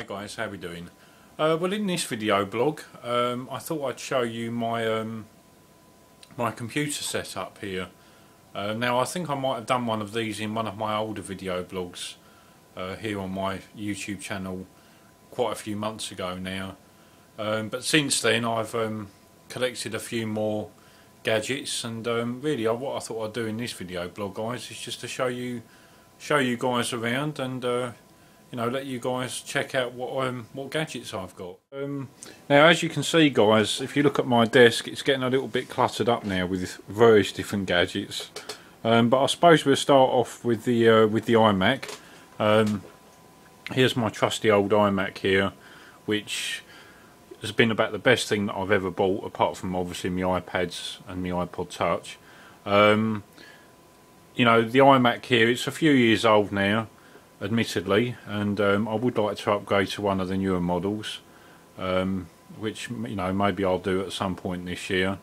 Hi guys, how we doing? Well, in this video blog, I thought I'd show you my computer setup here. Now, I think I might have done one of these in one of my older video blogs here on my YouTube channel quite a few months ago now. But since then, I've collected a few more gadgets, and really, what I thought I'd do in this video blog, guys, is just to show you guys around and you know, let you guys check out what gadgets I've got. Now, as you can see, guys, if you look at my desk, it's getting a little bit cluttered up now with various different gadgets. But I suppose we'll start off with the iMac. Here's my trusty old iMac here, which has been about the best thing that I've ever bought, apart from obviously my iPads and my iPod Touch. You know, the iMac here, it's a few years old now, admittedly, and I would like to upgrade to one of the newer models, which, you know, maybe I'll do at some point this year.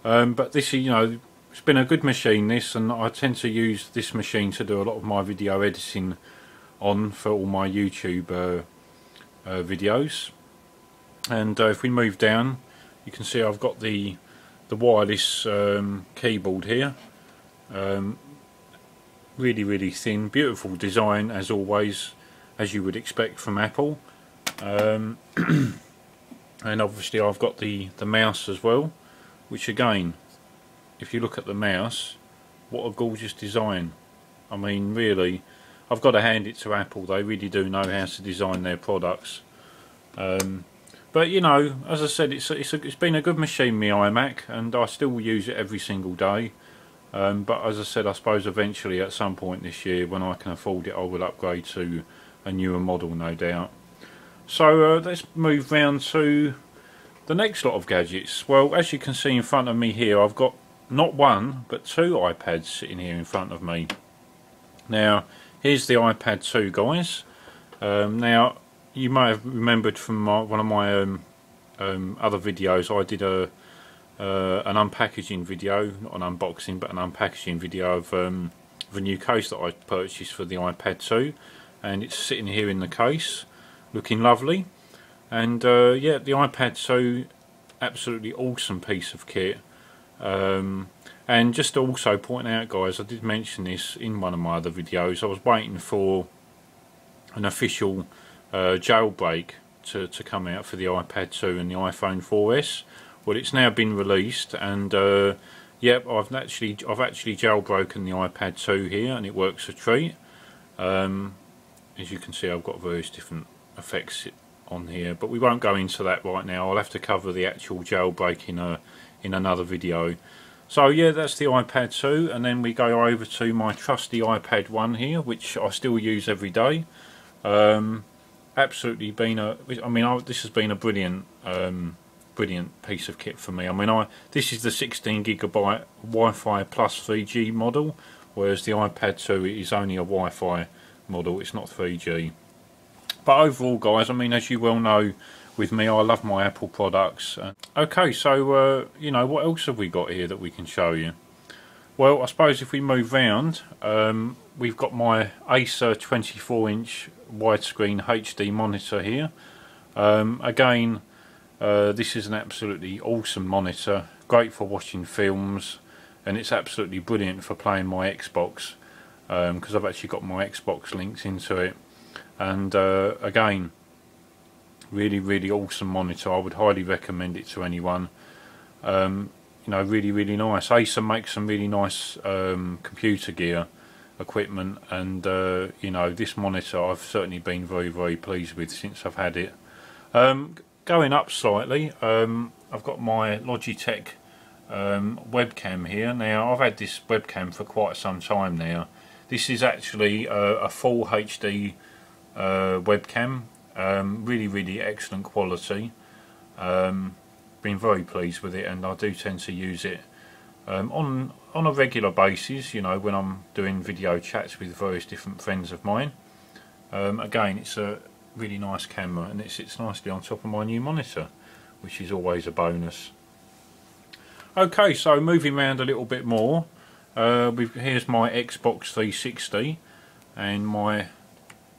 But this, you know, it's been a good machine, this, and I tend to use this machine to do a lot of my video editing on for all my YouTube videos. And if we move down, you can see I've got the wireless keyboard here. Really thin, beautiful design as always, as you would expect from Apple. And obviously I've got the mouse as well, which again, if you look at the mouse, what a gorgeous design. I mean, really, I've got to hand it to Apple. They really do know how to design their products. But you know, as I said, it's been a good machine, my iMac, and I still use it every single day. But as I said, I suppose eventually at some point this year, when I can afford it, I will upgrade to a newer model, no doubt. So let's move round to the next lot of gadgets. Well, as you can see in front of me here, I've got not one but two iPads sitting here in front of me. Now, here's the iPad 2, guys. Now, you may have remembered from one of my other videos, I did an unpackaging video, not an unboxing, but an unpackaging video of the new case that I purchased for the iPad 2, and it's sitting here in the case, looking lovely. And yeah, the iPad 2, absolutely awesome piece of kit. And just to also point out, guys, I did mention this in one of my other videos, I was waiting for an official jailbreak to come out for the iPad 2 and the iPhone 4S. Well, it's now been released, and yep, I've actually jailbroken the iPad 2 here, and it works a treat. As you can see, I've got various different effects on here, but we won't go into that right now. I'll have to cover the actual jailbreak in another video. So yeah, that's the iPad 2, and then we go over to my trusty iPad 1 here, which I still use every day. Absolutely been this has been a brilliant piece of kit for me. I mean, this is the 16GB Wi-Fi plus 3G model, whereas the iPad 2 is only a Wi-Fi model, it's not 3G. But overall, guys, I mean, as you well know with me, I love my Apple products. Okay, so you know, what else have we got here that we can show you? Well, I suppose if we move round, we've got my Acer 24-inch widescreen HD monitor here. Again, this is an absolutely awesome monitor, great for watching films, and it's absolutely brilliant for playing my Xbox, because I've actually got my Xbox linked into it. And again, really awesome monitor. I would highly recommend it to anyone. You know, really nice. Acer makes some really nice computer gear equipment, and you know, this monitor I've certainly been very pleased with since I've had it. Going up slightly, I've got my Logitech webcam here. Now, I've had this webcam for quite some time now. This is actually a full HD webcam, really excellent quality. Been very pleased with it, and I do tend to use it on a regular basis, you know, when I'm doing video chats with various different friends of mine. Again, it's a really nice camera, and it sits nicely on top of my new monitor, which is always a bonus. Okay, so moving around a little bit more, here's my Xbox 360 and my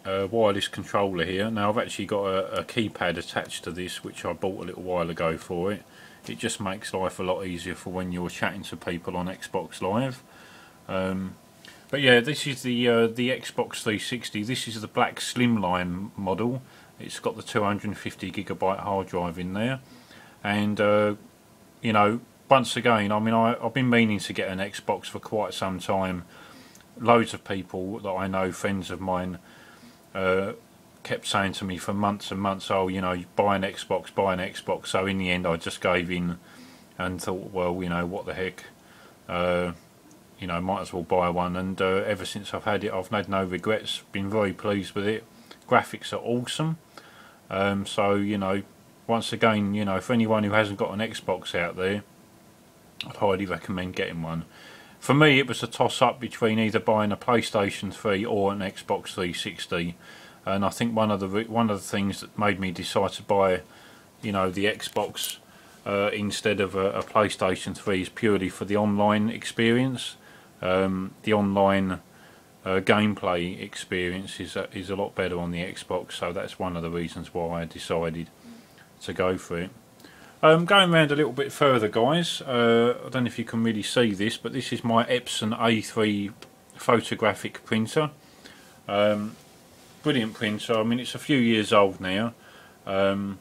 wireless controller here. Now I've actually got a keypad attached to this, which I bought a little while ago for it. It just makes life a lot easier for when you're chatting to people on Xbox Live. But yeah, this is the Xbox 360. This is the black slimline model. It's got the 250GB hard drive in there, and you know, once again, I mean, I've been meaning to get an Xbox for quite some time. Loads of people that I know, friends of mine, kept saying to me for months and months, oh, you know, buy an Xbox, buy an Xbox. So in the end I just gave in and thought, well, you know, what the heck, you know, might as well buy one. And ever since I've had it, I've had no regrets, been very pleased with it. Graphics are awesome. So, you know, once again, you know, for anyone who hasn't got an Xbox out there, I'd highly recommend getting one. For me, it was a toss-up between either buying a PlayStation 3 or an Xbox 360, and I think one of the things that made me decide to buy, you know, the Xbox instead of a PlayStation 3 is purely for the online experience. The online gameplay experience is a lot better on the Xbox, so that's one of the reasons why I decided to go for it. Going around a little bit further, guys, I don't know if you can really see this, but this is my Epson A3 photographic printer. Brilliant printer. I mean, it's a few years old now, but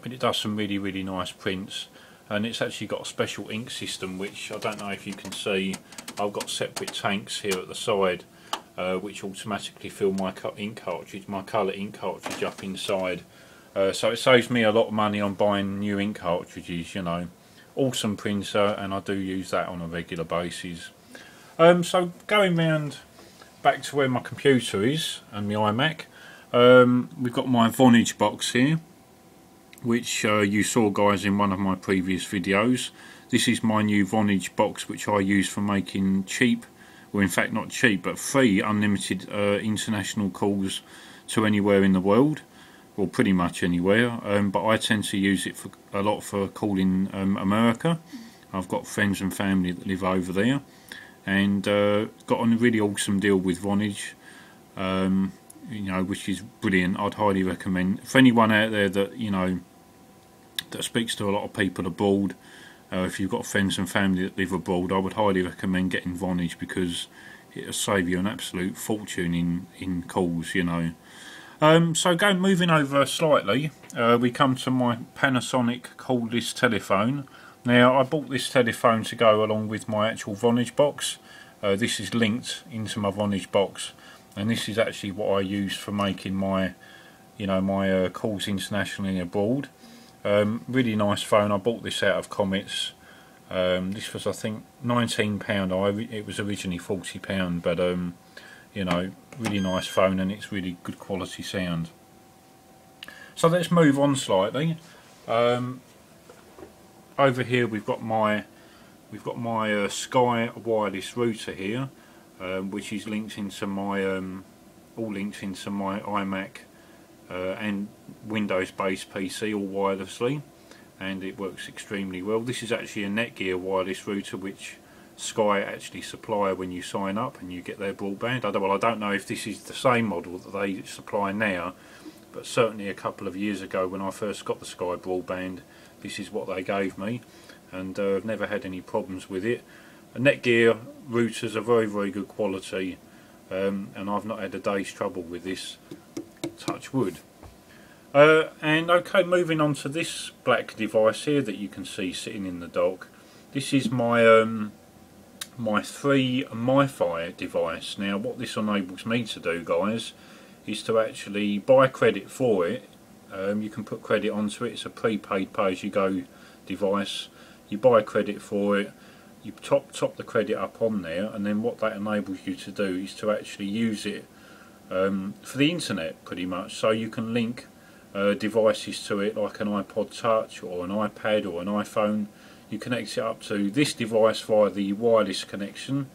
it does some really nice prints, and it's actually got a special ink system, which I don't know if you can see. I've got separate tanks here at the side, which automatically fill my ink cartridge, my colour ink cartridge up inside. So it saves me a lot of money on buying new ink cartridges, you know. Awesome printer, and I do use that on a regular basis. So going round back to where my computer is and my iMac, we've got my Vonage box here, which you saw, guys, in one of my previous videos. This is my new Vonage box, which I use for making cheap, well, in fact not cheap, but free unlimited international calls to anywhere in the world. Well, pretty much anywhere, but I tend to use it a lot for calling America. I've got friends and family that live over there, and got on a really awesome deal with Vonage, you know, which is brilliant. I'd highly recommend for anyone out there that, you know, that speaks to a lot of people abroad. If you've got friends and family that live abroad, I would highly recommend getting Vonage, because it'll save you an absolute fortune in calls, you know. So moving over slightly, we come to my Panasonic cordless telephone. Now, I bought this telephone to go along with my actual Vonage box. This is linked into my Vonage box, and this is actually what I use for making my, you know, my calls internationally abroad. Really nice phone. I bought this out of Comets. This was, I think, £19. It was originally £40, but you know, really nice phone, and it's really good quality sound. So let's move on slightly. Over here we've got my Sky wireless router here, which is linked into my all linked into my iMac and Windows-based PC, all wirelessly, and it works extremely well. This is actually a Netgear wireless router, which Sky actually supply when you sign up and you get their broadband. Well, I don't know if this is the same model that they supply now, but certainly a couple of years ago when I first got the Sky broadband, this is what they gave me, and I've never had any problems with it. Netgear routers are very good quality, and I've not had a day's trouble with this, touch wood. And okay, moving on to this black device here that you can see sitting in the dock. This is my my 3 MyFi device. Now, what this enables me to do, guys, is to actually buy credit for it. You can put credit onto it. It's a prepaid pay-as-you-go device. You buy credit for it, you top the credit up on there, and then what that enables you to do is to actually use it for the internet, pretty much. So you can link devices to it, like an iPod Touch or an iPad or an iPhone. You connect it up to this device via the wireless connection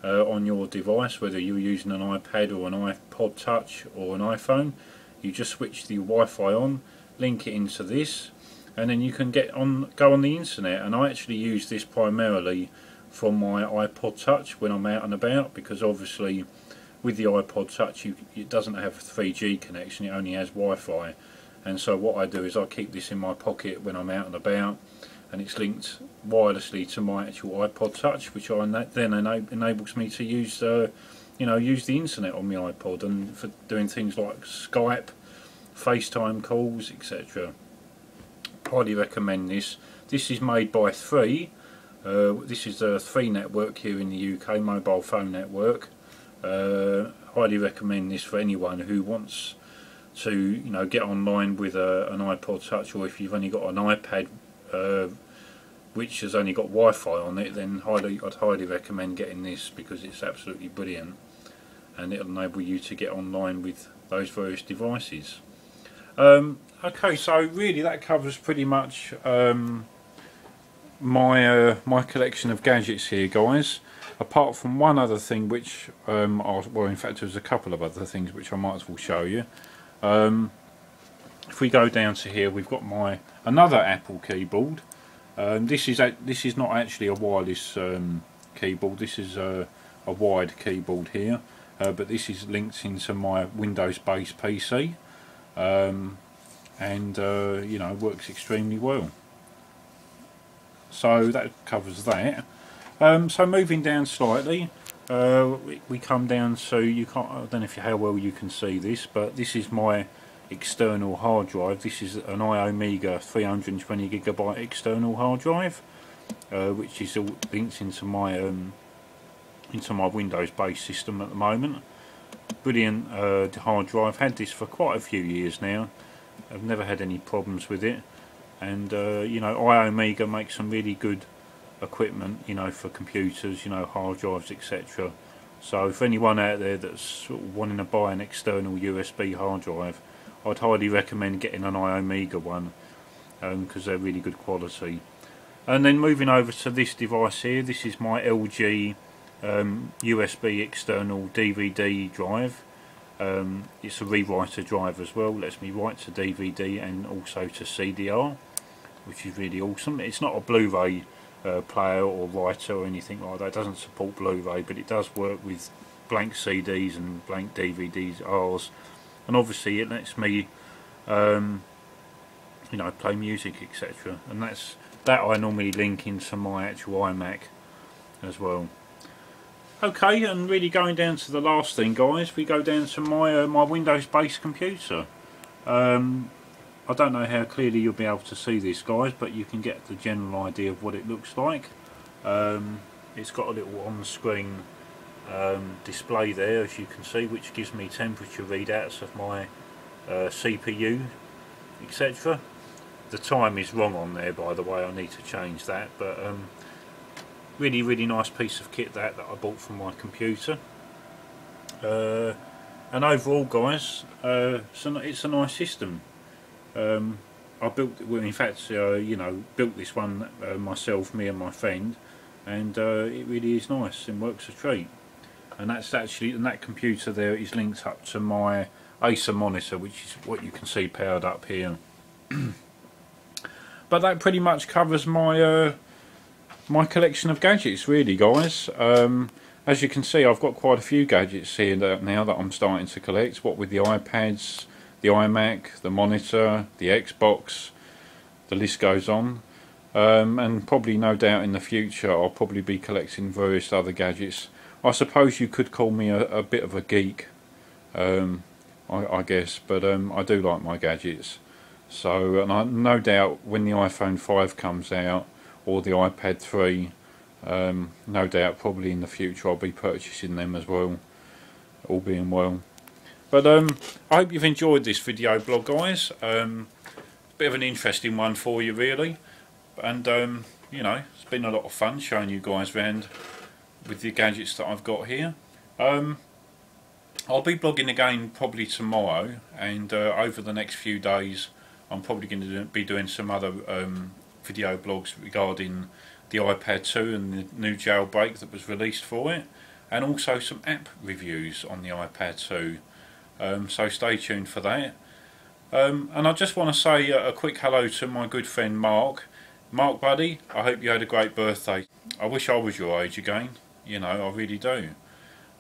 on your device, whether you're using an iPad or an iPod Touch or an iPhone. You just switch the Wi-Fi on, link it into this, and then you can go on the internet. And I actually use this primarily from my iPod Touch when I'm out and about, because obviously with the iPod Touch it doesn't have a 3G connection, it only has Wi-Fi, and so what I do is I keep this in my pocket when I'm out and about, and it's linked wirelessly to my actual iPod Touch, which then enables me to use use the internet on my iPod, and for doing things like Skype, FaceTime calls, etc. Highly recommend this. This is made by 3. This is a 3 network here in the UK, mobile phone network. Highly recommend this for anyone who wants to get online with an iPod Touch, or if you've only got an iPad which has only got Wi-Fi on it, then I'd highly recommend getting this, because it's absolutely brilliant and it'll enable you to get online with those various devices. Okay, so really that covers pretty much my collection of gadgets here, guys, apart from one other thing which well, in fact there's a couple of other things which I might as well show you. If we go down to here, we've got another Apple keyboard. This is not actually a wireless keyboard. This is a wired keyboard here, but this is linked into my Windows-based PC, and works extremely well. So that covers that. So moving down slightly, we come down to, I don't know how well you can see this, but this is my external hard drive. This is an iOmega 320GB external hard drive, which is all linked into my Windows-based system at the moment. Brilliant hard drive. Had this for quite a few years now. I've never had any problems with it, and iOmega makes some really good equipment, for computers, hard drives, etc. So if anyone out there that's sort of wanting to buy an external USB hard drive, I'd highly recommend getting an iOmega one, because they're really good quality. And then moving over to this device here, this is my LG USB external DVD drive. It's a rewriter drive as well, lets me write to DVD and also to CDR, which is really awesome. It's not a Blu-ray player or writer or anything like that. It doesn't support Blu-ray, but it does work with blank CDs and blank DVDs, and obviously it lets me play music, etc. and that I normally link into my actual iMac as well. Okay, and really going down to the last thing, guys, we go down to my Windows-based computer. I don't know how clearly you'll be able to see this, guys, but you can get the general idea of what it looks like. It's got a little on-screen display there, as you can see, which gives me temperature readouts of my CPU, etc. The time is wrong on there, by the way. I need to change that, but really nice piece of kit that I bought from my computer. And overall, guys, it's a nice system. I built, well, in fact, built this one myself, me and my friend, and it really is nice and works a treat. And that computer there is linked up to my Acer monitor, which is what you can see powered up here. But that pretty much covers my my collection of gadgets, really, guys. As you can see, I've got quite a few gadgets here now that I'm starting to collect, what with the iPads, the iMac, the monitor, the Xbox, the list goes on. And probably, no doubt, in the future I'll probably be collecting various other gadgets. I suppose you could call me a bit of a geek, I guess, but I do like my gadgets. So, and I no doubt when the iPhone 5 comes out, or the iPad 3, no doubt probably in the future I'll be purchasing them as well, all being well. But I hope you've enjoyed this video blog, guys. Bit of an interesting one for you, really, and it's been a lot of fun showing you guys around with the gadgets that I've got here. I'll be blogging again probably tomorrow, and over the next few days I'm probably going to be doing some other video blogs regarding the iPad 2 and the new jailbreak that was released for it, and also some app reviews on the iPad 2. So stay tuned for that. And I just want to say a quick hello to my good friend Mark. Mark, buddy, I hope you had a great birthday. I wish I was your age again, I really do.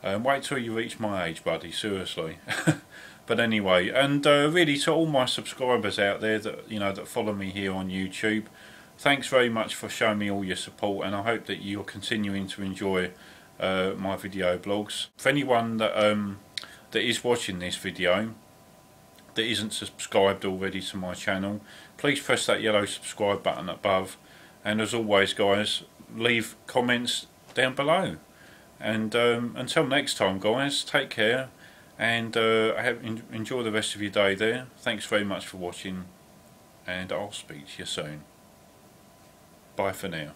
Wait till you reach my age, buddy, seriously. But anyway, and really to all my subscribers out there that that follow me here on YouTube, thanks very much for showing me all your support, and I hope that you're continuing to enjoy my video blogs. For anyone that that is watching this video that isn't subscribed already to my channel, please press that yellow subscribe button above, and as always guys, leave comments down below. And until next time guys, take care, and enjoy the rest of your day there. Thanks very much for watching, and I'll speak to you soon. Bye for now.